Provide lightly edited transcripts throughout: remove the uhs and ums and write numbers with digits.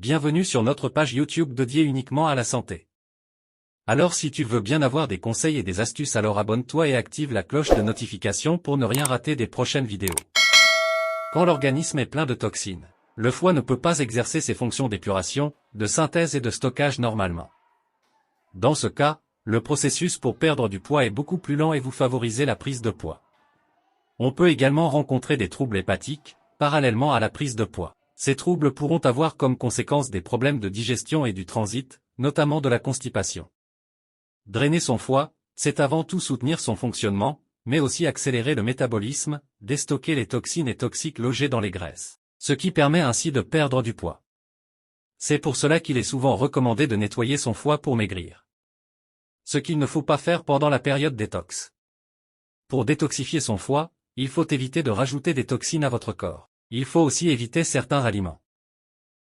Bienvenue sur notre page YouTube dédiée uniquement à la santé. Alors si tu veux bien avoir des conseils et des astuces, alors abonne-toi et active la cloche de notification pour ne rien rater des prochaines vidéos. Quand l'organisme est plein de toxines, le foie ne peut pas exercer ses fonctions d'épuration, de synthèse et de stockage normalement. Dans ce cas, le processus pour perdre du poids est beaucoup plus lent et vous favorisez la prise de poids. On peut également rencontrer des troubles hépatiques, parallèlement à la prise de poids. Ces troubles pourront avoir comme conséquence des problèmes de digestion et du transit, notamment de la constipation. Drainer son foie, c'est avant tout soutenir son fonctionnement, mais aussi accélérer le métabolisme, déstocker les toxines et toxiques logés dans les graisses, ce qui permet ainsi de perdre du poids. C'est pour cela qu'il est souvent recommandé de nettoyer son foie pour maigrir. Ce qu'il ne faut pas faire pendant la période détox. Pour détoxifier son foie, il faut éviter de rajouter des toxines à votre corps. Il faut aussi éviter certains aliments.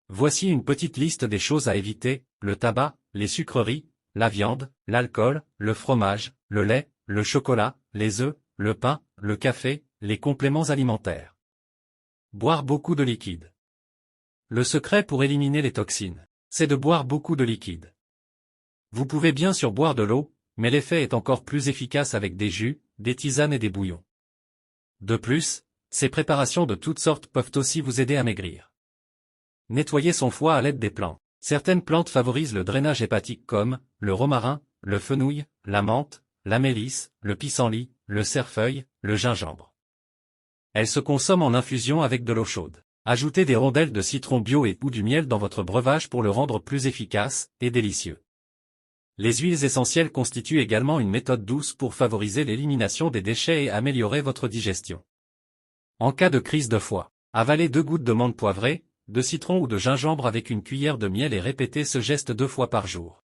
Voici une petite liste des choses à éviter: le tabac, les sucreries, la viande, l'alcool, le fromage, le lait, le chocolat, les œufs, le pain, le café, les compléments alimentaires. Boire beaucoup de liquide. Le secret pour éliminer les toxines, c'est de boire beaucoup de liquide. Vous pouvez bien sûr boire de l'eau, mais l'effet est encore plus efficace avec des jus, des tisanes et des bouillons. De plus, ces préparations de toutes sortes peuvent aussi vous aider à maigrir. Nettoyer son foie à l'aide des plantes. Certaines plantes favorisent le drainage hépatique comme le romarin, le fenouil, la menthe, la mélisse, le pissenlit, le cerfeuil, le gingembre. Elles se consomment en infusion avec de l'eau chaude. Ajoutez des rondelles de citron bio ou du miel dans votre breuvage pour le rendre plus efficace et délicieux. Les huiles essentielles constituent également une méthode douce pour favoriser l'élimination des déchets et améliorer votre digestion. En cas de crise de foie, avalez 2 gouttes de menthe poivrée, de citron ou de gingembre avec une cuillère de miel et répétez ce geste 2 fois par jour.